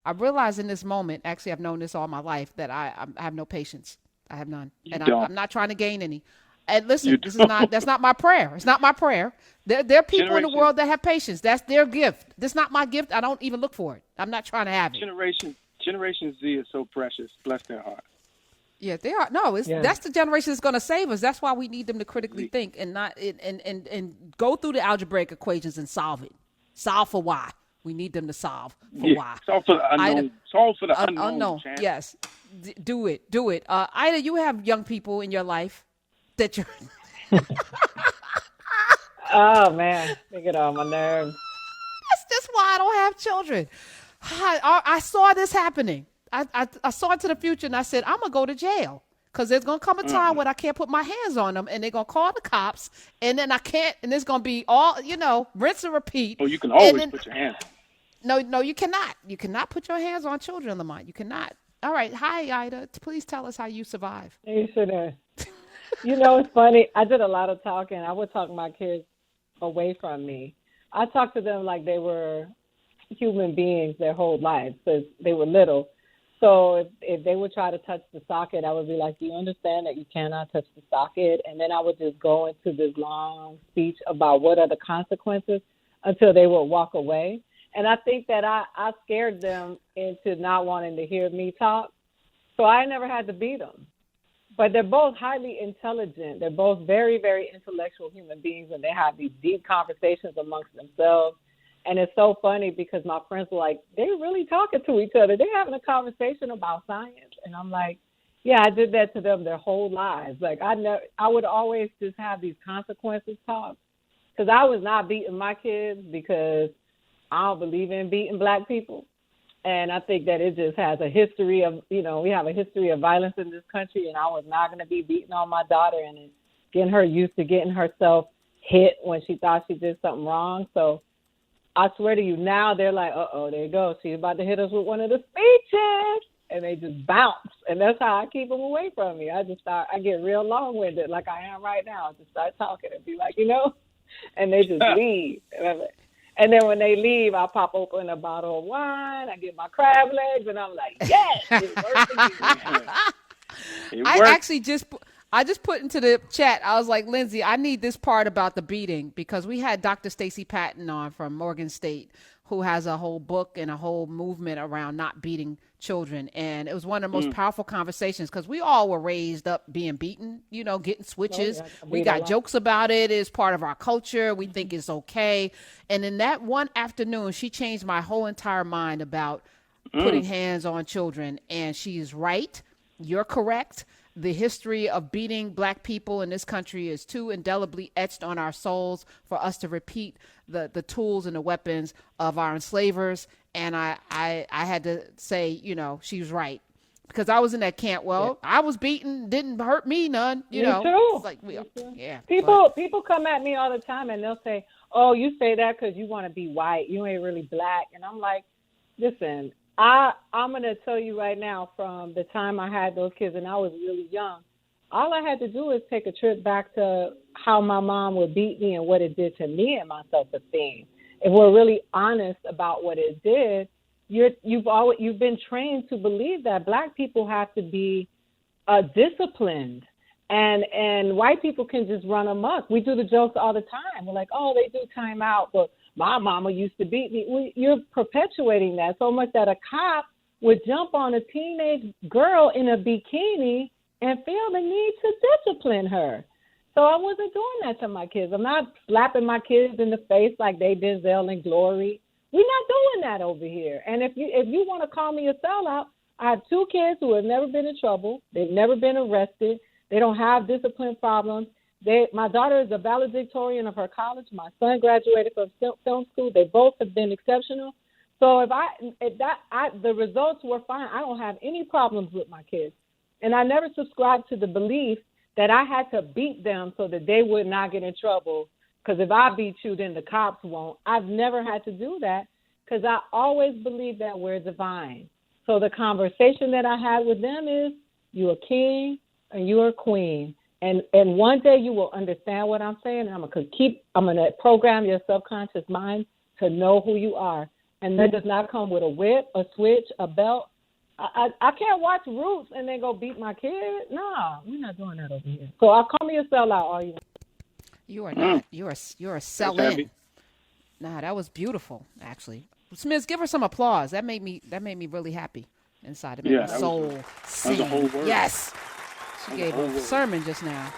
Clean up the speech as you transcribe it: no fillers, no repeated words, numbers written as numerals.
I realized in this moment, actually, I've known this all my life, that I have no patience. I have none, You and don't. I'm not trying to gain any. And You listen, don't. that's not my prayer. It's not my prayer. There are people in the Generation world that have patience. That's their gift. That's not my gift. I don't even look for it. I'm not trying to have it. Generation Z is so precious. Bless their heart. Yeah, they are. No, it's Yeah. that's the generation that's going to save us. That's why we need them to critically Z. think and not and go through the algebraic equations and solve it. Solve for why. We need them to solve for Yeah. why. Solve for the Ida, unknown. Solve for the unknown, unknown. champ. Yes, do it. Do it. Ida, you have young people in your life that you're. Oh man, they get on my nerves. That's why I don't have children. I saw this happening. I saw into the future and I said, I'm going to go to jail because there's going to come a time when I can't put my hands on them and they're going to call the cops and then I can't, and it's going to be all, rinse and repeat. Oh, you can And always then, put your hands on. no, you cannot. You cannot put your hands on children, Lamont. You cannot. All right. Hi, Ida. Please tell us how you survive. You should have. It's funny. I did a lot of talking. I would talk my kids away from me. I talked to them like they were human beings their whole lives because they were little. So if they would try to touch the socket, I would be like, do you understand that you cannot touch the socket? And then I would just go into this long speech about what are the consequences until they would walk away. And I think that I scared them into not wanting to hear me talk. So I never had to beat them. But they're both highly intelligent. They're both very, very intellectual human beings, and they have these deep conversations amongst themselves. And it's so funny because my friends were like, they're really talking to each other. They're having a conversation about science. And I'm like, yeah, I did that to them their whole lives. Like I would always just have these consequences talks because I was not beating my kids because I don't believe in beating black people. And I think that it just has a history of, we have a history of violence in this country, and I was not going to be beating on my daughter and getting her used to getting herself hit when she thought she did something wrong. So I swear to you, now they're like, uh-oh, there you go. She's about to hit us with one of the speeches. And they just bounce. And that's how I keep them away from me. I get real long-winded like I am right now. I just start talking and be like, and they just leave. And then when they leave, I'll pop open a bottle of wine. I get my crab legs, and I'm like, yes, it worked again. It I works. actually I just put into the chat. I was like, Lindsay, I need this part about the beating because we had Dr. Stacy Patton on from Morgan State, who has a whole book and a whole movement around not beating children. And it was one of the most powerful conversations because we all were raised up being beaten, getting switches. We got jokes about it. It's part of our culture. We think it's okay. And in that one afternoon, she changed my whole entire mind about putting hands on children. And she is right. You're correct. The history of beating black people in this country is too indelibly etched on our souls for us to repeat the tools and the weapons of our enslavers. And I had to say, she was right. Because I was in that camp. Well, I was beaten, didn't hurt me none. Me too. It's like yeah. People come at me all the time and they'll say, "Oh, you say that because you want to be white. You ain't really black." And I'm like, listen, I'm gonna tell you right now. From the time I had those kids and I was really young, all I had to do is take a trip back to how my mom would beat me and what it did to me and my self-esteem. If we're really honest about what it did, you've been trained to believe that black people have to be disciplined, and white people can just run amok. We do the jokes all the time. We're like, oh, they do time out, but my mama used to beat me. You're perpetuating that so much that a cop would jump on a teenage girl in a bikini and feel the need to discipline her. So I wasn't doing that to my kids. I'm not slapping my kids in the face like they Denzel and Glory. We're not doing that over here. And if you want to call me a sellout, I have two kids who have never been in trouble. They've never been arrested. They don't have discipline problems. My daughter is a valedictorian of her college. My son graduated from film school. They both have been exceptional. So the results were fine. I don't have any problems with my kids. And I never subscribed to the belief that I had to beat them so that they would not get in trouble. Because if I beat you, then the cops won't. I've never had to do that because I always believe that we're divine. So the conversation that I had with them is, you're a king and you're a queen. And one day you will understand what I'm saying. And I'm going to program your subconscious mind to know who you are. And that does not come with a whip, a switch, a belt. I can't watch Roots and then go beat my kid. Nah, we're not doing that over here. So I'll call me a sellout all you want. You are not. You're a sell-in. Nah, that was beautiful, actually. Smith, give her some applause. That made me really happy inside. It made my soul sing. That was a whole word. Yes. She gave a sermon just now.